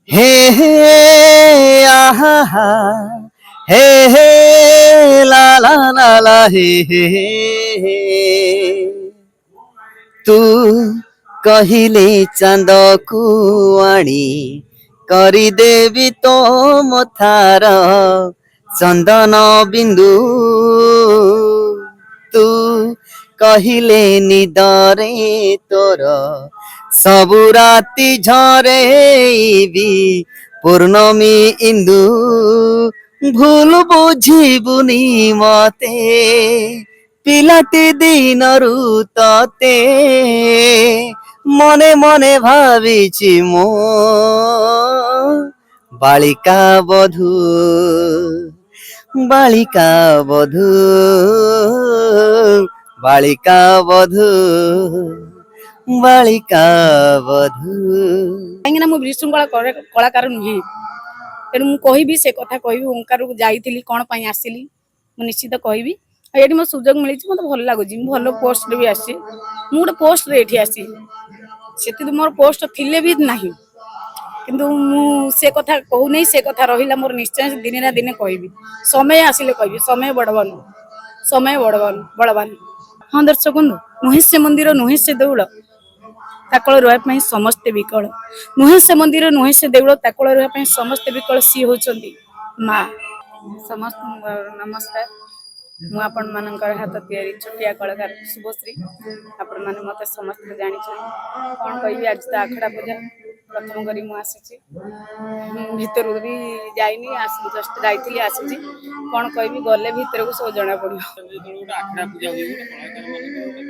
हे हे आहा हा हे हे ला ला ला ला हे तू कहिले चांदକୁ ଆଣି କରିଦେବି ତୋ ମଥାର ଚନ୍ଦନ ବିନ୍ଦୁ ତୁ କହିଲେ ନିଦରେ ତୋର ସବୁ ରାତି ଝରେଇବି ପୂର୍ଣ୍ଣମୀ ଇନ୍ଦୁ ଭୁଲ ବୁଝିବୁନି ମତେ ପିଲାଟି ଦିନରୁ ତତେ ମନେ ମନେ ଭାବିଛି ମୁଁ ବାଳିକା ବଧୁ ବାଳିକା ବଧୁ ବାଳିକା ବଧୁ ବାଳିକା ବଧୁ। କାହିଁକିନା ମୁଁ ବିଶୃଙ୍ଖଳା କଳାକାର ନୁହେଁ, ତେଣୁ ମୁଁ କହିବି ସେ କଥା କହିବି। ଓଙ୍କାରକୁ ଯାଇଥିଲି କ'ଣ ପାଇଁ ଆସିଲି ମୁଁ ନିଶ୍ଚିତ କହିବି। ଆଉ ଏଠି ମୋ ସୁଯୋଗ ମିଳିଛି, ମୋତେ ଭଲ ଲାଗୁଛି, ମୁଁ ଭଲ ପୋଷ୍ଟରେ ବି ଆସିଛି। ମୁଁ ଗୋଟେ ପୋଷ୍ଟରେ ଏଠି ଆସିଛି, ସେତିକି ମୋର ପୋଷ୍ଟ ଥିଲେ ବି ନାହିଁ, କିନ୍ତୁ ମୁଁ ସେ କଥା କହୁନାହିଁ। ସେ କଥା ରହିଲା ମୋର, ନିଶ୍ଚୟ ଦିନେ ନା ଦିନେ କହିବି, ସମୟ ଆସିଲେ କହିବି। ସମୟ ବଡ଼ବାନ, ସମୟ ବଳବାନ। ହଁ ଦର୍ଶକ ବନ୍ଧୁ, ନୁହେଁ ସେ ମନ୍ଦିର, ନୁହେଁ ସେ ଦେଉଳ, ତାକଳ ରହିବା ପାଇଁ ସମସ୍ତେ ବିକଳ। ନୁହେଁ ସେ ମନ୍ଦିର, ନୁହେଁ ସେ ଦେଉଳ, ତାକଳ ରହିବା ପାଇଁ ସମସ୍ତେ ବିକଳ। ସିଏ ହେଉଛନ୍ତି ମା। ସମସ୍ତଙ୍କୁ ନମସ୍କାର। ମୁଁ ଆପଣମାନଙ୍କର ହାତ ତିଆରି ଛୋଟିଆ କଳାକାର ଶୁଭଶ୍ରୀ। ଆପଣମାନେ ମୋତେ ସମସ୍ତେ ଜାଣିଛନ୍ତି। କ'ଣ କହିବି, ଆଜି ତ ଆଖଡ଼ା ପୂଜା ପ୍ରଥମ କରି ମୁଁ ଆସିଛି, ଭିତରକୁ ବି ଯାଇନି, ଜଷ୍ଟ ଯାଇଥିଲି ଆସିଛି। କ'ଣ କହିବି, ଗଲେ ଭିତରକୁ ସବୁ ଜଣା ପଡ଼ିବ। ଯେତେବେଳେ ଗୋଟେ ଆଖଡ଼ା ପୂଜା ହୁଏ, ଗୋଟେ କଳାକାର ମାନଙ୍କର ଗୋଟେ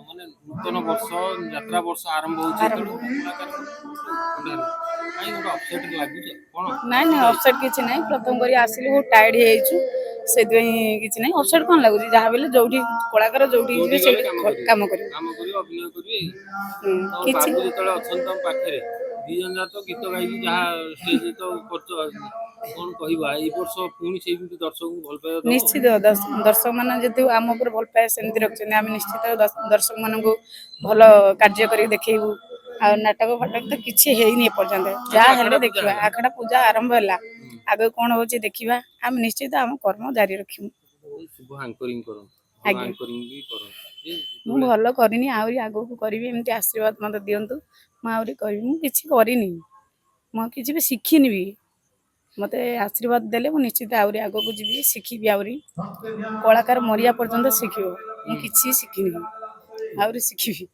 ମାନେ ନୂତନ ବର୍ଷ ଯାତ୍ରା ବର୍ଷ ଆରମ୍ଭ ହଉଛି, ଯେତେବେଳେ ଗୋଟେ କଳାକାର କାହିଁ ଗୋଟେ ଅପସେଟ୍ ଲାଗୁଛି କ'ଣ? ନାଇଁ ଅପସେଟ୍ କିଛି ନାହିଁ। ପ୍ରଥମ କରି ଆସିଲି, ବହୁତ ଟାୟାର୍ଡ ହେଇଯାଇଛୁ, ସେଥିପାଇଁ କିଛି ନାହିଁ। ଅପସେଟ୍ କ'ଣ ଲାଗୁଛି, ଯାହା ବି ହେଲେ ଯୋଉଠି କଳାକାର ଯୋଉଠି ଯିବେ ସେଇଠି କାମ କରିବେ, ଅଭିନୟ କରିବେ। କିଛି ବାବୁ ଯେତେବେଳେ ଅଛନ୍ତି ତମ ପାଖରେ, ଦି ଜଣ ଯାକ ତ ଗୀତ ଗାଇକି ଯାହା ଷ୍ଟେଜ ତ କରୁଛ, କ'ଣ କହିବା? ଏଇ ବର୍ଷ ପୁଣି ସେମିତି ଦର୍ଶକଙ୍କୁ ଭଲ ପାଇବା ଦବ? ନିଶ୍ଚିତ ଦର୍ଶକ ମାନେ ଯେହେତୁ ଆମ ଉପରେ ଭଲ ପାଇବା ସେମିତି ରଖିଛନ୍ତି, ଆମେ ନିଶ୍ଚିତ ଦର୍ଶକ ମାନଙ୍କୁ ଭଲ କାର୍ଯ୍ୟ କରିକି ଦେଖେଇବୁ। ଆଉ ନାଟକ ଫାଟକ ତ କିଛି ହେଇନି ଏପର୍ଯ୍ୟନ୍ତ, ଯାହା ହେଲେ ଦେଖିବା। ଆଖଡ଼ା ପୂଜା ଆରମ୍ଭ ହେଲା, ଆଗକୁ କ'ଣ ହଉଛି ଦେଖିବା। ଆମେ ନିଶ୍ଚିତ ଆମ କର୍ମ ଜାରି ରଖିବୁ। ଶୁଭ ଆଙ୍କରିଂ କର, ଆଜ୍ଞା, ଆଙ୍କରିଂ ବି କର। ମୁଁ ଭଲ କରିନି, ଆହୁରି ଆଗକୁ କରିବି। ଏମିତି ଆଶୀର୍ବାଦ ମୋତେ ଦିଅନ୍ତୁ, ମୁଁ ଆହୁରି କରିବି। ମୁଁ କିଛି କରିନି, ମୁଁ କିଛି ବି ଶିଖିନି ବି। ମୋତେ ଆଶୀର୍ବାଦ ଦେଲେ ମୁଁ ନିଶ୍ଚିତ ଆହୁରି ଆଗକୁ ଯିବି, ଶିଖିବି। ଆହୁରି କଳାକାର ମରିବା ପର୍ଯ୍ୟନ୍ତ ଶିଖିବ। ମୁଁ କିଛି ଶିଖିନି, ଆହୁରି ଶିଖିବି।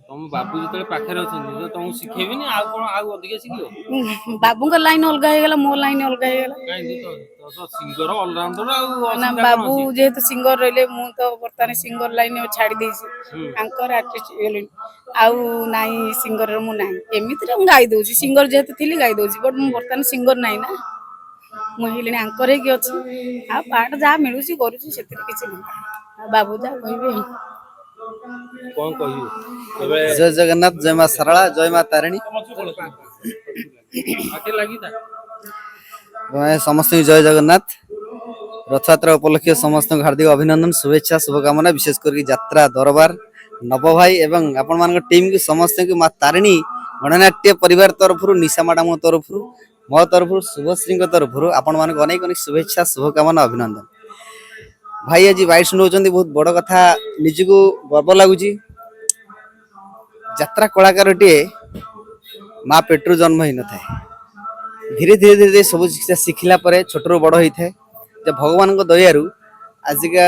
ତମ ବାବୁ ଯେତେବେଳେ ପାଖରେ ଅଛନ୍ତି, ତମକୁ ଶିଖେଇବେନି ଆଉ କ'ଣ, ଆଉ ଅଧିକା ଶିଖିବ? ବାବୁଙ୍କ ଲାଇନ ଅଲଗା ହେଇଗଲା, ମୋ ଲାଇନ ଅଲଗା ହେଇଗଲା। ସିଙ୍ଗର ଅଲରାଉଣ୍ଡର ଆଉ ନା, ଅସୁବିଧା କ'ଣ ବାବୁ ଅଛି? ଯେହେତୁ ସିଙ୍ଗର ରହିଲେ, ମୁଁ ତ ବର୍ତ୍ତମାନ ସିଙ୍ଗର ଲାଇନ ଛାଡି ଦେଇଛି, ଆଙ୍କର ଆର୍ଟିଷ୍ଟ ହେଇଗଲିଣି। ଆଉ ନାହିଁ ସିଙ୍ଗରରେ ମୁଁ ନାହିଁ। ଏମିତିରେ ମୁଁ ଗାଇ ଦଉଛି, ସିଙ୍ଗର ଯେହେତୁ ଥିଲି ଗାଇ ଦଉଛି, ବଟ୍ ମୁଁ ବର୍ତ୍ତମାନ ସିଙ୍ଗର ନାହିଁ ନା, ମୁଁ ହେଇଲିଣି ଆଙ୍କର ହେଇକି ଅଛି। ଆଉ ପାଠ ଯାହା ମିଳୁଛି କରୁଛି, ସେଥିରେ କିଛି ନାହିଁ। ଆଉ ବାବୁ ଯାହା କହିବେ। କ'ଣ କହିବେ ଏବେ? ଜୟ ଜଗନ୍ନାଥ, ଜୟ ମା ଶାରଳା, ଜୟ ମା ତାରିଣୀ। ସମସ୍ତଙ୍କୁ ଜୟ ଜଗନ୍ନାଥ। ରଥଯାତ୍ରା ଉପଲକ୍ଷେ ସମସ୍ତଙ୍କୁ ହାର୍ଦ୍ଦିକ ଅଭିନନ୍ଦନ, ଶୁଭେଚ୍ଛା, ଶୁଭକାମନା। ବିଶେଷ କରି ଯାତ୍ରା ଦରବାର ନବ ଭାଇ ଏବଂ ଆପଣମାନଙ୍କ ଟିମ୍କୁ ସମସ୍ତଙ୍କୁ ମା ତାରିଣୀ ଗଣନାଟ୍ୟ ପରିବାର ତରଫରୁ, ନିଶା ମ୍ୟାଡାମଙ୍କ ତରଫରୁ, ମୋ ତରଫରୁ, ଶୁଭଶ୍ରୀଙ୍କ ତରଫରୁ ଆପଣମାନଙ୍କୁ ଅନେକ ଅନେକ ଶୁଭେଚ୍ଛା, ଶୁଭକାମନା, ଅଭିନନ୍ଦନ। ଭାଇ ଆଜି ବାଇଶ ନେଉଛନ୍ତି, ବହୁତ ବଡ଼ କଥା, ନିଜକୁ ଗର୍ବ ଲାଗୁଛି। ଯାତ୍ରା କଳାକାରଟିଏ ମା ପେଟରୁ ଜନ୍ମ ହେଇନଥାଏ, ଧୀରେ ଧୀରେ ଧୀରେ ସବୁ ଶିଖିଲା ପରେ ଛୋଟରୁ ବଡ଼ ହେଇଥାଏ। ଯେ ଭଗବାନଙ୍କ ଦୟାରୁ ଆଜିକା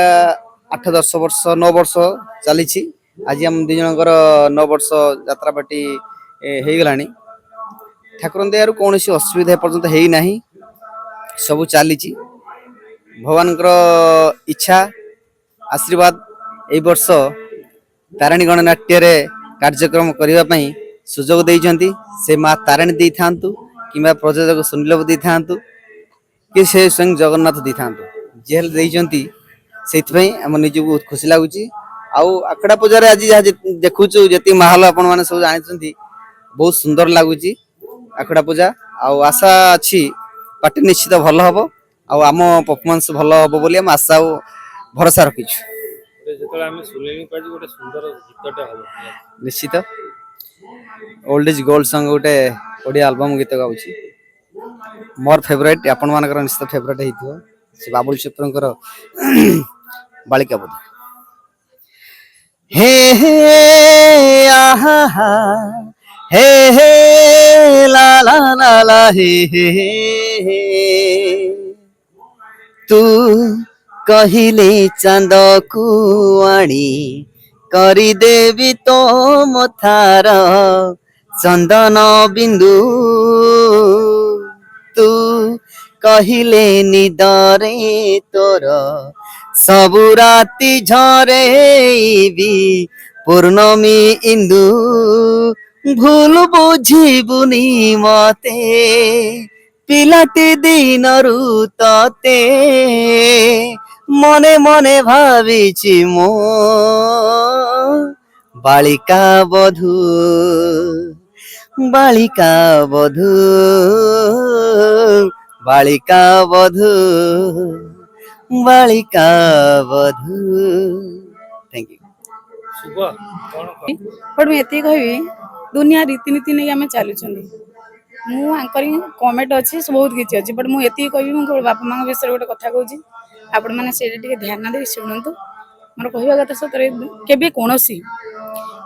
8-10 ବର୍ଷ, 9 ବର୍ଷ ଚାଲିଛି। ଆଜି ଆମ ଦି ଜଣଙ୍କର 9 ବର୍ଷ ଯାତ୍ରାପାଟି ହେଇଗଲାଣି। ଠାକୁରଙ୍କ ଦୟାରୁ କୌଣସି ଅସୁବିଧା ଏପର୍ଯ୍ୟନ୍ତ ହେଇନାହିଁ, ସବୁ ଚାଲିଛି। ଭଗବାନଙ୍କର ଇଚ୍ଛା, ଆଶୀର୍ବାଦ, ଏଇ ବର୍ଷ ତାରିଣୀ ଗଣନାଟ୍ୟରେ କାର୍ଯ୍ୟକ୍ରମ କରିବା ପାଇଁ ସୁଯୋଗ ଦେଇଛନ୍ତି। ସେ ମା ତାରିଣୀ ଦେଇଥାନ୍ତୁ, କିମ୍ବା ପ୍ରଯୋଜକ ସୁନିଲ ଦେଇଥାନ୍ତୁ, କି ସେ ସ୍ୱୟଂ ଜଗନ୍ନାଥ ଦେଇଥାନ୍ତୁ, ଯିଏ ହେଲେ ଦେଇଛନ୍ତି। ସେଇଥିପାଇଁ ଆମ ନିଜକୁ ବହୁତ ଖୁସି ଲାଗୁଛି। ଆଉ ଆଖଡ଼ା ପୂଜାରେ ଆଜି ଯାହା ଦେଖୁଛୁ, ଯେତିକି ମାହୋଲ ଆପଣ ମାନେ ସବୁ ଜାଣିଛନ୍ତି, ବହୁତ ସୁନ୍ଦର ଲାଗୁଛି ଆଖଡ଼ା ପୂଜା। ଆଉ ଆଶା ଅଛି ପାର୍ଟି ନିଶ୍ଚିତ ଭଲ ହବ, ଆଉ ଆମ ପରଫର୍ମାନ୍ସ ଭଲ ହବ ବୋଲି ଆମେ ଆଶା ଆଉ ଭରସା ରଖିଛୁ। ଯେତେବେଳେ ଆମେ ଶୁଣିଲୁ ପାଇଛୁ ଗୋଟେ ସୁନ୍ଦର ଗୀତଟେ ହବ, ନିଶ୍ଚିତ ଓଲ୍ଡ ଇଜ ଗୋଲ୍ଡ ସଙ୍ଗ ଗୋଟେ ଓଡ଼ିଆ ଆଲବମ୍ ଗୀତ ଗାଉଛି। ମୋର ଫେଭରାଇଟ୍ ଆପଣ ମାନଙ୍କର ନିଶ୍ଚିତ ଫେଭରାଇଟ୍ ହେଇଥିବ ସେ ବାବୁଲ ସୁପ୍ରଙ୍କର ବାଳିକା ବୋଧ। हे हे आहा हा हे हे ला ला ला ला हे हे तू कहिले चांद को आणी କରିଦେବି ତୋ ମଥାର ଚନ୍ଦନ ବିନ୍ଦୁ ତୁ କହିଲେ ନିଦରେ ତୋର ସବୁ ରାତି ଝରେଇବି ପୂର୍ଣ୍ଣମୀ ଇନ୍ଦୁ ଭୁଲ ବୁଝିବୁନି ମତେ ପିଲାଟି ଦିନରୁ ତତେ ମନେ ମନେ ଭାବିଛି ମୁଁ ବାଳିକା ବଧୁ ବାଳିକା ବଧୁ ବାଳିକା ବଧୁ ବାଳିକା ବଧୁ। Thank you. ଶୁଭ କଣ କହ? ବଟ୍ ମୁଁ ଏତିକି କହିବି ଦୁନିଆ ରୀତିନୀତି ନେଇ ଆମେ ଚାଲୁଛନ୍ତି। ମୁଁ ଆଙ୍କରିଂ କମେଣ୍ଟ ଅଛି ବହୁତ କିଛି ଅଛି ବଟ୍ ମୁଁ ଏତିକି କହିବି ମୁଁ କେବଳ ବାପା ମାଙ୍କ ବିଷୟରେ ଗୋଟେ କଥା କହୁଛି ଆପଣମାନେ ସେଇଟା ଟିକେ ଧ୍ୟାନ ଦେଇ ଶୁଣନ୍ତୁ। ମୋର କହିବା କଥା ସତରେ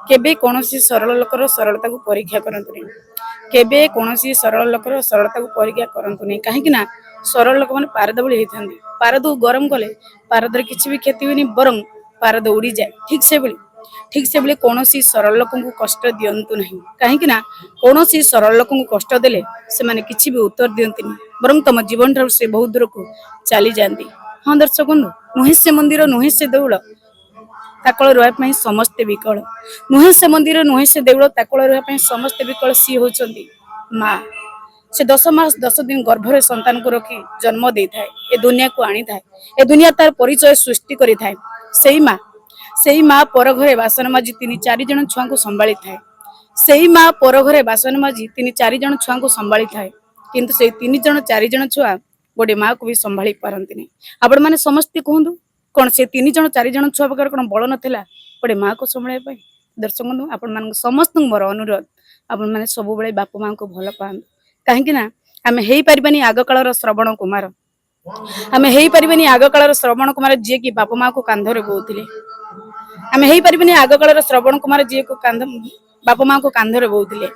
କେବେ କୌଣସି ସରଳ ଲୋକର ସରଳତାକୁ ପରୀକ୍ଷା କରନ୍ତୁନି। କେବେ କୌଣସି ସରଳ ଲୋକର ସରଳତାକୁ ପରୀକ୍ଷା କରନ୍ତୁନି କାହିଁକି ନା ସରଳ ଲୋକମାନେ ପାରଦ ଭଳି ହେଇଥାନ୍ତି। ପାରଦକୁ ଗରମ କଲେ ପାରଦରେ କିଛି ବି କ୍ଷତି ହୁଏନି ବରଂ ପାରଦ ଉଡ଼ିଯାଏ। ଠିକ୍ ସେଭଳି କୌଣସି ସରଳ ଲୋକଙ୍କୁ କଷ୍ଟ ଦିଅନ୍ତୁ ନାହିଁ କାହିଁକି ନା କୌଣସି ସରଳ ଲୋକଙ୍କୁ କଷ୍ଟ ଦେଲେ ସେମାନେ କିଛି ବି ଉତ୍ତର ଦିଅନ୍ତିନି ବରଂ ତମ ଜୀବନ ଠାରୁ ସେ ବହୁତ ଦୂରକୁ ଚାଲିଯାଆନ୍ତି। ହଁ ଦର୍ଶକ ବନ୍ଧୁ, ନୁହେଁ ସେ ମନ୍ଦିର ନୁହେଁ ସେ ଦେଉଳ ତାକଳ ରହିବା ପାଇଁ ସମସ୍ତେ ବିକଳ। ନୁହେଁ ସେ ମନ୍ଦିର ନୁହେଁ ସେ ଦେଉଳ ତାକଳ ରହିବା ପାଇଁ ସମସ୍ତେ ବିକଳ। ସିଏ ହଉଛନ୍ତି ମା। ସେ 10 ମାସ 10 ଦିନ ଗର୍ଭରେ ସନ୍ତାନକୁ ରଖି ଜନ୍ମ ଦେଇଥାଏ, ଏ ଦୁନିଆକୁ ଆଣିଥାଏ, ଏ ଦୁନିଆ ତାର ପରିଚୟ ସୃଷ୍ଟି କରିଥାଏ। ସେଇ ମା ପର ଘରେ ବାସନ ମାଜି 3-4 ଜଣ ଛୁଆଙ୍କୁ ସମ୍ଭାଳିଥାଏ। ସେଇ ମା ପର ଘରେ ବାସନ ମାଜି 3-4 ଜଣ ଛୁଆଙ୍କୁ ସମ୍ଭାଳିଥାଏ କିନ୍ତୁ ସେଇ 3-4 ଜଣ ଛୁଆ ଗୋଟେ ମାକୁ ବି ସମ୍ଭାଳି ପାରନ୍ତିନି। ଆପଣ ମାନେ ସମସ୍ତେ କୁହନ୍ତୁ କଣ ସେ 3-4 ଜଣ ଛୁଆ ପାଖରେ କଣ ବଳ ନଥିଲା ଗୋଟେ ମାକୁ ସମ୍ଭାଳିବା ପାଇଁ? ଦର୍ଶକ ବନ୍ଧୁ, ଆପଣମାନଙ୍କୁ ସମସ୍ତଙ୍କୁ ମୋର ଅନୁରୋଧ ଆପଣମାନେ ସବୁବେଳେ ବାପା ମାଙ୍କୁ ଭଲ ପାଆନ୍ତୁ କାହିଁକି ନା ଆମେ ହେଇପାରିବାନି ଆଗ କାଳର ଶ୍ରବଣ କୁମାର। ଆମେ ହେଇପାରିବାନି ଆଗ କାଳର ଶ୍ରବଣ କୁମାର ଯିଏକି ବାପା ମାକୁ କାନ୍ଧରେ ବୋଉଥିଲେ। ଆମେ ହେଇପାରିବାନି ଆଗ କାଳର ଶ୍ରବଣ କୁମାର ଯିଏକୁ ବାପା ମାଙ୍କୁ କାନ୍ଧରେ ବୋଉଥିଲେ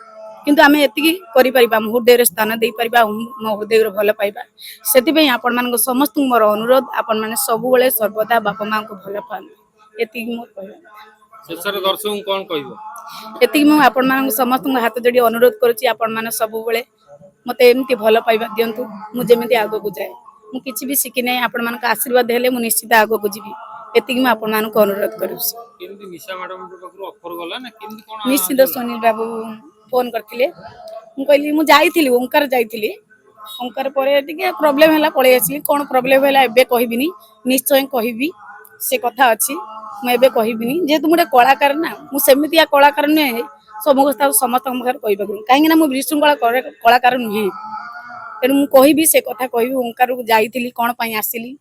କିନ୍ତୁ ଆମେ ଏତିକି କରିପାରିବା ଆମ ହୃଦୟରେ ସ୍ଥାନ ଦେଇପାରିବା ମୋ ହୃଦୟରେ ଭଲ ପାଇବା। ସେଥିପାଇଁ ଆପଣମାନଙ୍କ ସମସ୍ତଙ୍କୁ ମୋର ଅନୁରୋଧ ଆପଣମାନେ ସବୁବେଳେ ସର୍ବଦା ବାପା ମାଙ୍କୁ ଭଲ ପାଆନ୍ତୁ। ଏତିକି ମୋର କହିବା କଥା। ଶେଷରେ ଦର୍ଶକଙ୍କୁ କଣ କହିବ? ଏତିକି ମୁଁ ଆପଣମାନଙ୍କୁ ସମସ୍ତଙ୍କ ହାତ ଯୋଡ଼ି ଅନୁରୋଧ କରୁଛି ଆପଣମାନେ ସବୁବେଳେ ମତେ ଏମିତି ଭଲ ପାଇବା ଦିଅନ୍ତୁ ମୁଁ ଯେମିତି ଆଗକୁ ଯାଏ। ମୁଁ କିଛି ବି ଶିଖିନାହିଁ ଆପଣମାନଙ୍କ ଆଶୀର୍ବାଦ ହେଲେ ମୁଁ ନିଶ୍ଚିତ ଆଗକୁ ଯିବି। ଏତିକି ମୁଁ ଆପଣମାନଙ୍କୁ ଅନୁରୋଧ କରୁଛି। କେମିତି ନିଶା ମ୍ୟାଡମଙ୍କ ପାଖରୁ ଅଫର ଗଲା ନା କେମିତି କଣ ନିଶ୍ଚିତ ହେଲା? ସୁନୀଲ ବାବୁ ଫୋନ କରିଥିଲେ। ମୁଁ କହିଲି ମୁଁ ଯାଇଥିଲି ଓଙ୍କାର ଯାଇଥିଲି। ଓଙ୍କାର ପରେ ଟିକେ ପ୍ରୋବ୍ଲେମ ହେଲା ପଳେଇ ଆସିଲି। କଣ ପ୍ରୋବ୍ଲେମ ହେଲା ଏବେ କହିବିନି, ନିଶ୍ଚୟ କହିବି। ସେ କଥା ଅଛି ମୁଁ ଏବେ କହିବିନି ଯେହେତୁ ମୁଁ ଗୋଟେ କଳାକାର ନା ମୁଁ ସେମିତିଆ କଳାକାର ନୁହେଁ ସବୁ କଥା ସମସ୍ତଙ୍କ ପାଖରେ କହିବାକୁ କାହିଁକି ନା ମୁଁ ବିଶୃଙ୍ଖଳା କଳାକାର ନୁହେଁ। ତେଣୁ ମୁଁ କହିବି ସେ କଥା କହିବି ଓଙ୍କାରକୁ ଯାଇଥିଲି କଣ ପାଇଁ ଆସିଲି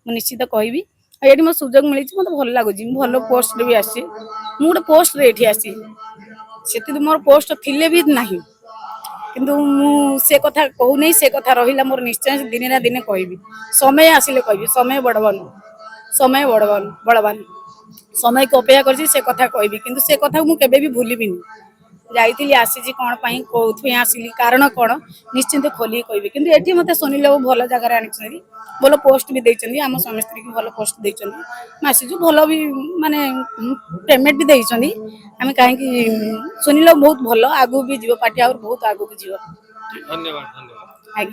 ମୁଁ ନିଶ୍ଚିତ କହିବି। ଆଉ ଏଠି ମୋ ସୁଯୋଗ ମିଳିଛି ମତେ ଭଲ ଲାଗୁଛି। ମୁଁ ଭଲ ପୋଷ୍ଟରେ ବି ଆସିଛି। ମୁଁ ଗୋଟେ ପୋଷ୍ଟରେ ଏଠି ଆସିଛି ସେତିକି ମୋର ପୋଷ୍ଟ ଥିଲେ ବି ନାହିଁ କିନ୍ତୁ ମୁଁ ସେ କଥା କହୁନାହିଁ। ସେ କଥା ରହିଲା ମୋର ନିଶ୍ଚୟ ଦିନେ ନା ଦିନେ କହିବି। ସମୟ ଆସିଲେ କହିବି। ସମୟ ବଳବାନ ସମୟକୁ ଅପେକ୍ଷା କରିଛି ସେ କଥା କହିବି କିନ୍ତୁ ସେ କଥାକୁ ମୁଁ କେବେ ବି ଭୁଲିବିନି। ଯାଇଥିଲି ଆସିଛି କଣ ପାଇଁ କୋଉଥିପାଇଁ ଆସିଲି କାରଣ କଣ ନିଶ୍ଚିନ୍ତ ଖୋଲିକି କହିବି। କିନ୍ତୁ ଏଠି ମତେ ସୁନୀଲ ବାବୁ ଭଲ ଜାଗାରେ ଆଣିଛନ୍ତି, ଭଲ ପୋଷ୍ଟ ବି ଦେଇଛନ୍ତି, ଆମ ସ୍ୱାମୀ ସ୍ତ୍ରୀକୁ ଭଲ ପୋଷ୍ଟ ଦେଇଛନ୍ତି। ଆସିଛୁ ଭଲ ବି ମାନେ ପେମେଣ୍ଟ ବି ଦେଇଛନ୍ତି। ଆମେ କାହିଁକି ସୁନୀଲ ବାବୁ ବହୁତ ଭଲ ଆଗକୁ ବି ଯିବ ପାର୍ଟି ଆହୁରି ବହୁତ ଆଗକୁ ଯିବ। ଧନ୍ୟବାଦ।